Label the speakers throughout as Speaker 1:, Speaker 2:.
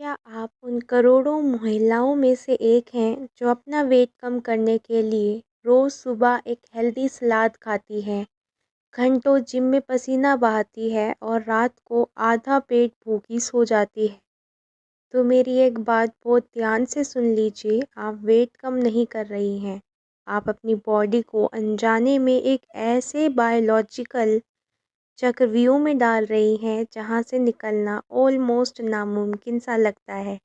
Speaker 1: क्या आप उन करोड़ों महिलाओं में से एक हैं जो अपना वेट कम करने के लिए रोज़ सुबह एक हेल्दी सलाद खाती हैं, घंटों जिम में पसीना बहाती है और रात को आधा पेट भूखी सो जाती है? तो मेरी एक बात बहुत ध्यान से सुन लीजिए, आप वेट कम नहीं कर रही हैं। आप अपनी बॉडी को अनजाने में एक ऐसे बायोलॉजिकल चक्रव्यूह में डाल रही हैं जहाँ से निकलना ऑलमोस्ट नामुमकिन सा लगता है।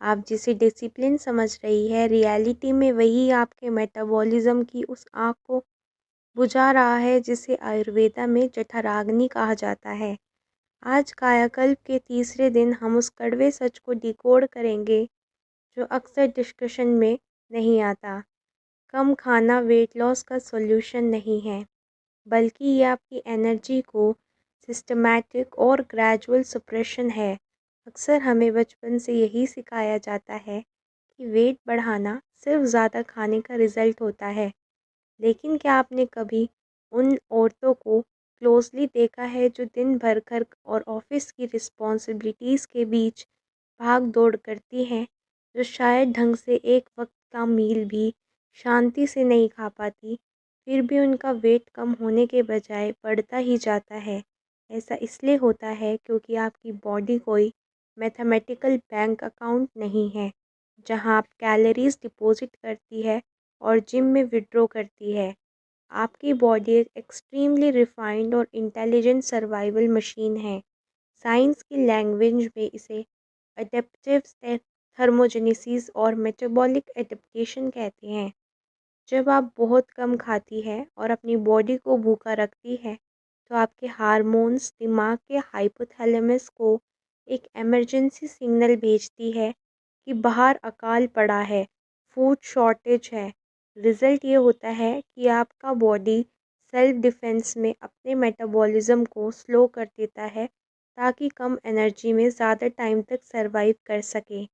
Speaker 1: आप जिसे डिसिप्लिन समझ रही है, रियलिटी में वही आपके मेटाबॉलिज्म की उस आग को बुझा रहा है जिसे आयुर्वेदा में जठराग्नि कहा जाता है। आज कायाकल्प के तीसरे दिन हम उस कड़वे सच को डिकोड करेंगे जो अक्सर डिस्कशन में नहीं आता। कम खाना वेट लॉस का सॉल्यूशन नहीं है, बल्कि ये आपकी एनर्जी को सिस्टमैटिक और ग्रेजुअल सप्रेशन है। अक्सर हमें बचपन से यही सिखाया जाता है कि वेट बढ़ाना सिर्फ ज़्यादा खाने का रिज़ल्ट होता है। लेकिन क्या आपने कभी उन औरतों को क्लोजली देखा है जो दिन भर घर और ऑफिस की रिस्पॉन्सिबिलिटीज़ के बीच भाग दौड़ करती हैं, जो शायद ढंग से एक वक्त का मील भी शांति से नहीं खा पाती, फिर भी उनका वेट कम होने के बजाय बढ़ता ही जाता है? ऐसा इसलिए होता है क्योंकि आपकी बॉडी कोई मैथमेटिकल बैंक अकाउंट नहीं है जहां आप कैलोरीज डिपॉजिट करती है और जिम में विड्रॉ करती है। आपकी बॉडी एक एक्सट्रीमली रिफाइंड और इंटेलिजेंट सर्वाइवल मशीन है। साइंस की लैंग्वेज में इसे अडेप्टिव थर्मोजेनेसिस और मेटाबॉलिक एडेप्टेशन कहते हैं। जब आप बहुत कम खाती है और अपनी बॉडी को भूखा रखती है, तो आपके हार्मोन्स दिमाग के हाइपोथैलेमस को एक इमरजेंसी सिग्नल भेजती है कि बाहर अकाल पड़ा है, फूड शॉर्टेज है। रिज़ल्ट ये होता है कि आपका बॉडी सेल्फ डिफेंस में अपने मेटाबॉलिज्म को स्लो कर देता है ताकि कम एनर्जी में ज़्यादा टाइम तक सरवाइव कर सके।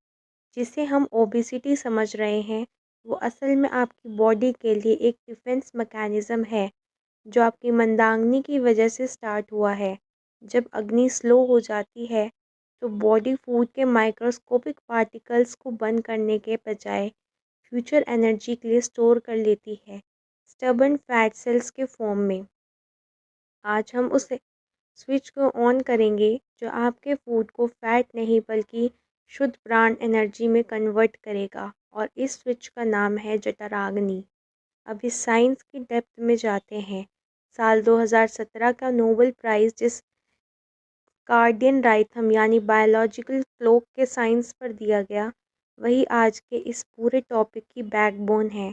Speaker 1: जिसे हम ओबेसिटी समझ रहे हैं, वो असल में आपकी बॉडी के लिए एक डिफेंस मैकेनिज़्म है जो आपकी मंदाग्नि की वजह से स्टार्ट हुआ है। जब अग्नि स्लो हो जाती है, तो बॉडी फूड के माइक्रोस्कोपिक पार्टिकल्स को बंद करने के बजाय फ्यूचर एनर्जी के लिए स्टोर कर लेती है, स्टबर्न फैट सेल्स के फॉर्म में। आज हम उस स्विच को ऑन करेंगे जो आपके फूड को फैट नहीं बल्कि शुद्ध प्राण एनर्जी में कन्वर्ट करेगा, और इस स्विच का नाम है जठराग्नि। अब इस साइंस की डेप्थ में जाते हैं। साल 2017 का नोबेल प्राइज़ जिस कार्डियन राइथम यानी बायोलॉजिकल क्लॉक के साइंस पर दिया गया, वही आज के इस पूरे टॉपिक की बैकबोन है।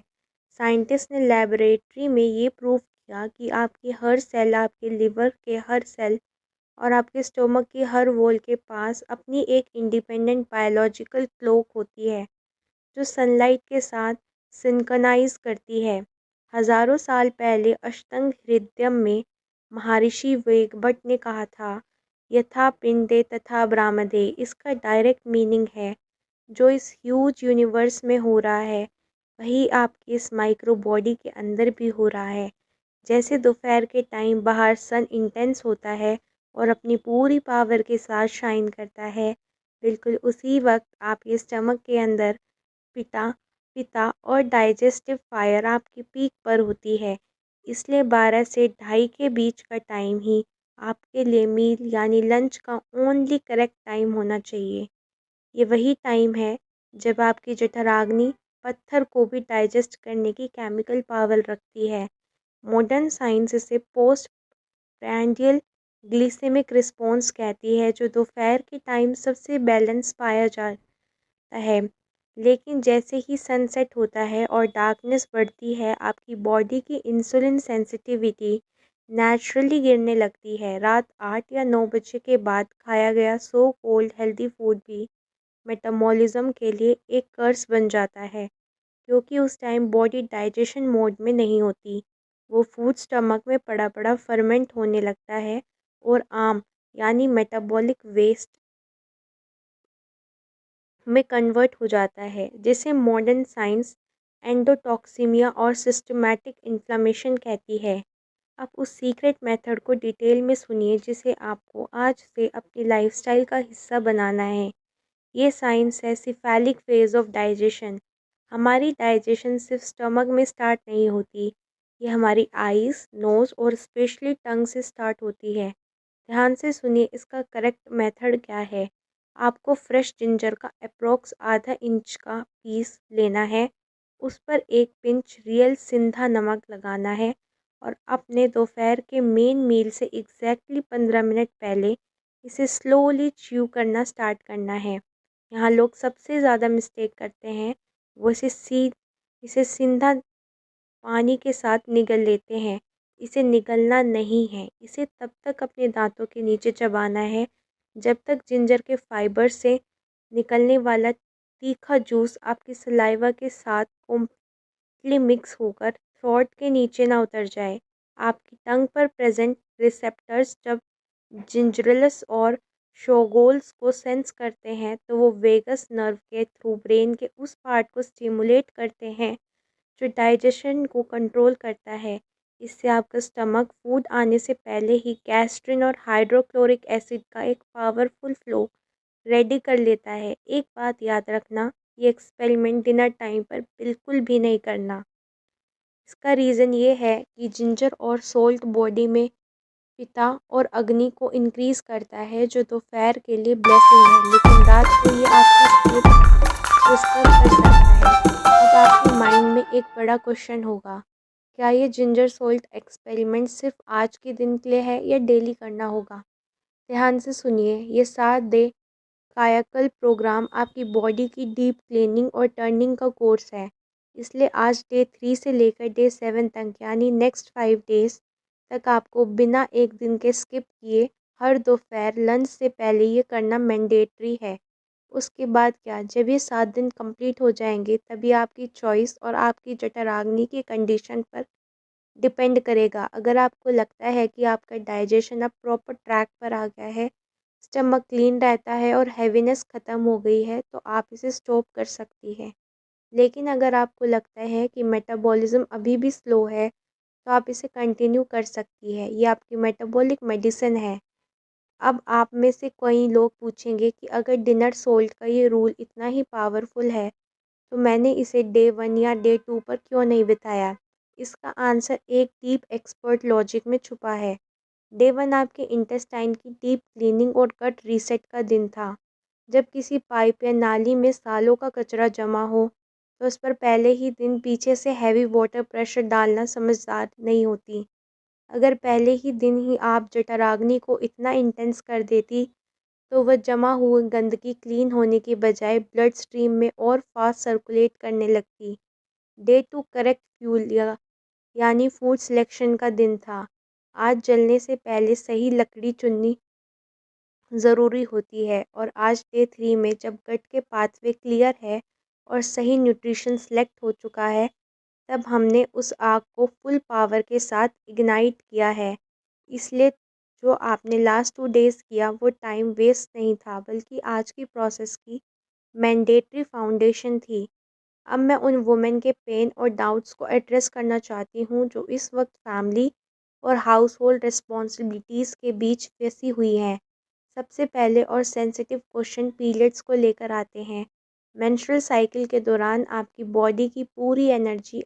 Speaker 1: साइंटिस्ट ने लेबोरेटरी में ये प्रूव किया कि आपकी हर सेल, आपके लिवर के हर सेल और आपके स्टोमक की हर वॉल के पास अपनी एक इंडिपेंडेंट बायोलॉजिकल क्लॉक होती है जो सनलाइट के साथ सिंक्रनाइज करती है। हजारों साल पहले अष्टांग हृदयम में महर्षि वेगभट ने कहा था, यथा पिंडे तथा ब्रह्मदे। इसका डायरेक्ट मीनिंग है, जो इस ह्यूज यूनिवर्स में हो रहा है वही आपकी इस माइक्रो बॉडी के अंदर भी हो रहा है। जैसे दोपहर के टाइम बाहर सन इंटेंस होता है और अपनी पूरी पावर के साथ शाइन करता है, बिल्कुल उसी वक्त आपके स्टमक के अंदर पिता पिता और डाइजेस्टिव फायर आपकी पीक पर होती है। इसलिए 12 से ढाई के बीच का टाइम ही आपके लिए मील यानी लंच का ओनली करेक्ट टाइम होना चाहिए। ये वही टाइम है जब आपकी जठराग्नि पत्थर को भी डाइजेस्ट करने की केमिकल पावर रखती है। मॉडर्न साइंस इसे पोस्ट प्रैंडियल ग्लिसेमिक रिस्पॉन्स कहती है, जो दोपहर के टाइम सबसे बैलेंस पाया जाता है। लेकिन जैसे ही सनसेट होता है और डार्कनेस बढ़ती है, आपकी बॉडी की इंसुलिन सेंसिटिविटी नेचुरली गिरने लगती है। रात 8 या 9 बजे के बाद खाया गया सो कोल्ड हेल्दी फूड भी मेटाबॉलिज्म के लिए एक कर्स बन जाता है, क्योंकि उस टाइम बॉडी डाइजेशन मोड में नहीं होती। वो फूड स्टमक में पड़ा पड़ा फर्मेंट होने लगता है और आम यानी मेटाबॉलिक वेस्ट में कन्वर्ट हो जाता है, जिसे मॉडर्न साइंस एंडोटॉक्सिमिया और सिस्टमैटिक इन्फ्लेमेशन कहती है। आप उस सीक्रेट मेथड को डिटेल में सुनिए जिसे आपको आज से अपनी लाइफस्टाइल का हिस्सा बनाना है। ये साइंस है सिफेलिक फेज ऑफ डाइजेशन। हमारी डाइजेशन सिर्फ स्टमक में स्टार्ट नहीं होती, ये हमारी आईज, नोज़ और स्पेशली टंग से स्टार्ट होती है। ध्यान से सुनिए, इसका करेक्ट मेथड क्या है। आपको फ्रेश जिंजर का अप्रोक्स आधा इंच का पीस लेना है, उस पर एक पिंच रियल सिंधा नमक लगाना है और अपने दोपहर के मेन मील से एग्जैक्टली 15 मिनट पहले इसे स्लोली च्यू करना स्टार्ट करना है। यहाँ लोग सबसे ज़्यादा मिस्टेक करते हैं, वो इसे सीधा पानी के साथ निगल लेते हैं। इसे निगलना नहीं है, इसे तब तक अपने दांतों के नीचे चबाना है जब तक जिंजर के फाइबर से निकलने वाला तीखा जूस आपकी सलाइवा के साथ कम्प्लीटली मिक्स होकर थ्रोट के नीचे ना उतर जाए। आपकी टंग पर प्रेजेंट रिसेप्टर्स जब जिंजरलस और शोगोल्स को सेंस करते हैं तो वो वेगस नर्व के थ्रू ब्रेन के उस पार्ट को स्टिमुलेट करते हैं जो डाइजेशन को कंट्रोल करता है। इससे आपका स्टमक फूड आने से पहले ही गैस्ट्रिन और हाइड्रोक्लोरिक एसिड का एक पावरफुल फ्लो रेडी कर लेता है। एक बात याद रखना, ये एक्सपेरिमेंट डिनर टाइम पर बिल्कुल भी नहीं करना। इसका रीज़न ये है कि जिंजर और सोल्ट बॉडी में पिता और अग्नि को इंक्रीज़ करता है जो दोपहर के लिए ब्लेसिंग है, लेकिन रात को ये आपकी स्लीप डिस्टर्ब कर सकता है। अब आपके माइंड में एक बड़ा क्वेश्चन होगा, क्या ये जिंजर सोल्ट एक्सपेरिमेंट सिर्फ आज के दिन के लिए है या डेली करना होगा। ध्यान से सुनिए, ये 7 डे कायाकल्प प्रोग्राम आपकी बॉडी की डीप क्लीनिंग और टर्निंग का कोर्स है। इसलिए आज डे 3 से लेकर डे 7 तक यानी नेक्स्ट 5 डेज तक आपको बिना एक दिन के स्किप किए हर दोपहर लंच से पहले ये करना मैंडेटरी है। उसके बाद क्या, जब ये 7 दिन कंप्लीट हो जाएंगे तभी आपकी चॉइस और आपकी जठराग्नि की कंडीशन पर डिपेंड करेगा। अगर आपको लगता है कि आपका डाइजेशन अब प्रॉपर ट्रैक पर आ गया है, स्टमक क्लीन रहता है और हैवीनेस ख़त्म हो गई है, तो आप इसे स्टॉप कर सकती है। लेकिन अगर आपको लगता है कि मेटाबॉलिज्म अभी भी स्लो है, तो आप इसे कंटिन्यू कर सकती है। ये आपकी मेटाबॉलिक मेडिसिन है। अब आप में से कई लोग पूछेंगे कि अगर डिनर सोल्ट का ये रूल इतना ही पावरफुल है, तो मैंने इसे डे 1 या डे 2 पर क्यों नहीं बिताया। इसका आंसर एक डीप एक्सपर्ट लॉजिक में छुपा है। डे 1 आपके इंटेस्टाइन की डीप क्लीनिंग और गट रीसेट का दिन था। जब किसी पाइप या नाली में सालों का कचरा जमा हो, तो उस पर पहले ही दिन पीछे से हैवी वाटर प्रेशर डालना समझदार नहीं होती। अगर पहले ही दिन ही आप जठराग्नि को इतना इंटेंस कर देती, तो वह जमा हुई गंदगी क्लीन होने के बजाय ब्लड स्ट्रीम में और फास्ट सर्कुलेट करने लगती। डे 2 करेक्ट फ्यूल यानी फूड सिलेक्शन का दिन था। आज जलने से पहले सही लकड़ी चुननी ज़रूरी होती है और आज डे 3 में जब गट के पाथवे क्लियर है और सही न्यूट्रिशन सेलेक्ट हो चुका है, तब हमने उस आग को फुल पावर के साथ इग्नाइट किया है। इसलिए जो आपने लास्ट 2 डेज़ किया वो टाइम वेस्ट नहीं था, बल्कि आज की प्रोसेस की मैंडेटरी फाउंडेशन थी। अब मैं उन वुमेन के पेन और डाउट्स को एड्रेस करना चाहती हूँ जो इस वक्त फैमिली और हाउस होल्ड रिस्पॉन्सिबिलिटीज़ के बीच फंसी हुई हैं। सबसे पहले और सेंसिटिव क्वेश्चन पीरियड्स को लेकर आते हैं। मेंस्ट्रुअल साइकिल के दौरान आपकी बॉडी की पूरी एनर्जी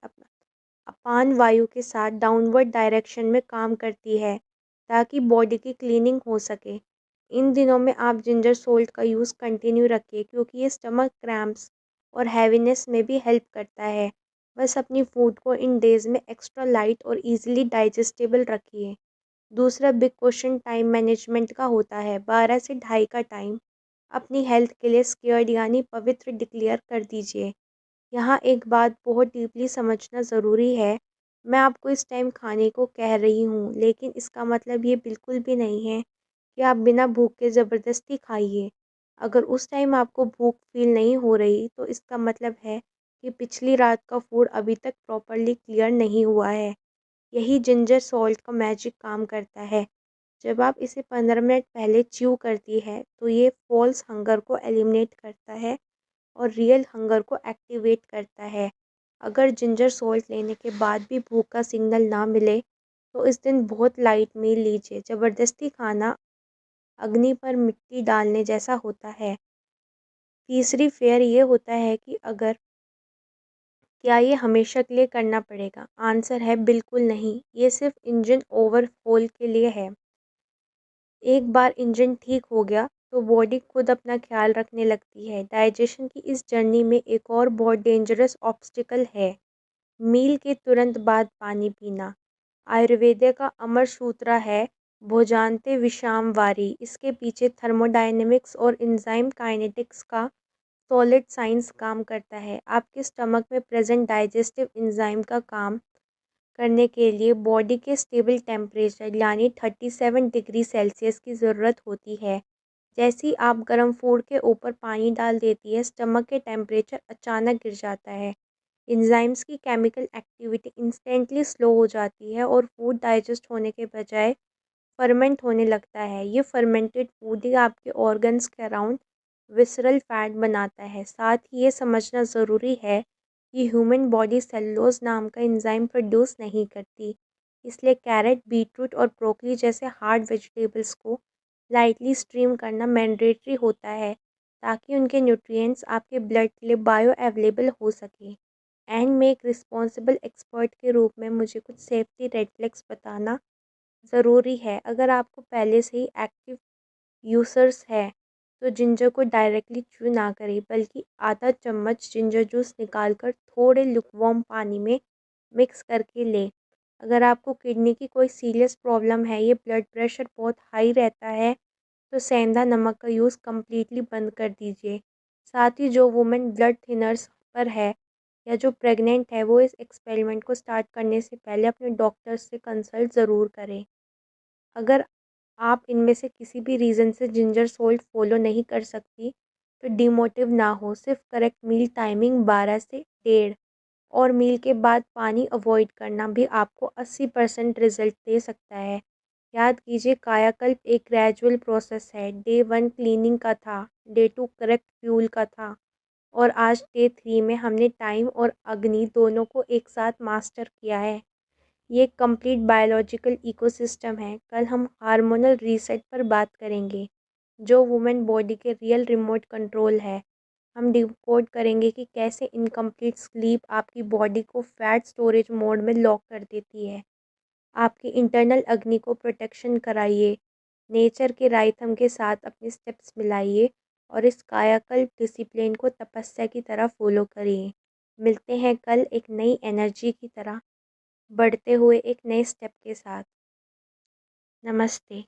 Speaker 1: अपान वायु के साथ डाउनवर्ड डायरेक्शन में काम करती है ताकि बॉडी की क्लीनिंग हो सके। इन दिनों में आप जिंजर सोल्ट का यूज़ कंटिन्यू रखिए क्योंकि ये स्टमक क्रैम्प्स और हैवीनेस में भी हेल्प करता है। बस अपनी फूड को इन डेज़ में एक्स्ट्रा लाइट और इजीली डाइजेस्टेबल रखिए। दूसरा बिग क्वेश्चन टाइम मैनेजमेंट का होता है। 12 से 2:30 का टाइम अपनी हेल्थ के लिए स्केयर्ड यानी पवित्र डिक्लेयर कर दीजिए। यहाँ एक बात बहुत डीपली समझना ज़रूरी है। मैं आपको इस टाइम खाने को कह रही हूँ, लेकिन इसका मतलब ये बिल्कुल भी नहीं है कि आप बिना भूख के ज़बरदस्ती खाइए। अगर उस टाइम आपको भूख फील नहीं हो रही, तो इसका मतलब है कि पिछली रात का फूड अभी तक प्रॉपरली क्लियर नहीं हुआ है। यही जिंजर सॉल्ट का मैजिक काम करता है। जब आप इसे 15 मिनट पहले च्यू करती है, तो ये फॉल्स हंगर को एलिमिनेट करता है और रियल हंगर को एक्टिवेट करता है। अगर जिंजर सॉल्ट लेने के बाद भी भूख का सिग्नल ना मिले, तो इस दिन बहुत लाइट मील लीजिए। ज़बरदस्ती खाना अग्नि पर मिट्टी डालने जैसा होता है। तीसरी फेयर ये होता है कि अगर क्या ये हमेशा के लिए करना पड़ेगा? आंसर है बिल्कुल नहीं, ये सिर्फ इंजन ओवरहॉल के लिए है। एक बार इंजन ठीक हो गया तो बॉडी खुद अपना ख्याल रखने लगती है। डाइजेशन की इस जर्नी में एक और बहुत डेंजरस ऑब्स्टिकल है, मील के तुरंत बाद पानी पीना। आयुर्वेद का अमर सूत्र है भोजान्ते विश्राम वारी। इसके पीछे थर्मोडायनेमिक्स और एंजाइम काइनेटिक्स का सॉलिड साइंस काम करता है। आपके स्टमक में प्रेजेंट डाइजेस्टिव एंजाइम का काम करने के लिए बॉडी के स्टेबल टेम्परेचर यानी 37 डिग्री सेल्सियस की ज़रूरत होती है। जैसे ही आप गर्म फूड के ऊपर पानी डाल देती है, स्टमक के टेम्परेचर अचानक गिर जाता है। एंजाइम्स की केमिकल एक्टिविटी इंस्टेंटली स्लो हो जाती है और फूड डाइजेस्ट होने के बजाय फर्मेंट होने लगता है। ये फर्मेंटेड फूड ही आपके ऑर्गन्स के अराउंड विसरल फैट बनाता है। साथ ही ये समझना ज़रूरी है कि ह्यूमन बॉडी सेलुलोज नाम का एंजाइम प्रोड्यूस नहीं करती। इसलिए कैरेट, बीटरूट और ब्रोकली जैसे हार्ड वेजिटेबल्स को लाइटली स्ट्रीम करना मैंडेटरी होता है ताकि उनके न्यूट्रिएंट्स आपके ब्लड के लिए बायो अवेलेबल हो सके। एंड में एक रिस्पॉन्सिबल एक्सपर्ट के रूप में मुझे कुछ सेफ्टी रेड फ्लैग्स बताना ज़रूरी है। अगर आपको पहले से ही एक्टिव यूसर्स है तो जिंजर को डायरेक्टली च्यू ना करें, बल्कि आधा चम्मच जिंजर जूस निकालकर थोड़े लुकवार्म पानी में मिक्स करके लें। अगर आपको किडनी की कोई सीरियस प्रॉब्लम है, ये ब्लड प्रेशर बहुत हाई रहता है, तो सेंधा नमक का यूज़ कम्प्लीटली बंद कर दीजिए। साथ ही जो वुमेन ब्लड थिनर्स पर है या जो प्रेग्नेंट है, वो इस एक्सपेरिमेंट को स्टार्ट करने से पहले अपने डॉक्टर से कंसल्ट ज़रूर करें। अगर आप इनमें से किसी भी रीज़न से जिंजर सोल्ट फॉलो नहीं कर सकती तो डिमोटिव ना हो। सिर्फ करेक्ट मील टाइमिंग 12 से 1:30 और मील के बाद पानी अवॉइड करना भी आपको 80% रिजल्ट दे सकता है। याद कीजिए, कायाकल्प एक ग्रेजुअल प्रोसेस है। डे 1 क्लीनिंग का था, डे 2 करेक्ट फ्यूल का था और आज डे 3 में हमने टाइम और अग्नि दोनों को एक साथ मास्टर किया है। ये एक कंप्लीट बायोलॉजिकल इकोसिस्टम है। कल हम हार्मोनल रीसेट पर बात करेंगे, जो वुमेन बॉडी के रियल रिमोट कंट्रोल है। हम डिकोड करेंगे कि कैसे इनकम्प्लीट स्लीप आपकी बॉडी को फैट स्टोरेज मोड में लॉक कर देती है। आपकी इंटरनल अग्नि को प्रोटेक्शन कराइए, नेचर के राइथम के साथ अपने स्टेप्स मिलाइए और इस कायाकल्प डिसिप्लिन को तपस्या की तरह फॉलो करिए। मिलते हैं कल एक नई एनर्जी की तरह बढ़ते हुए एक नए स्टेप के साथ। नमस्ते।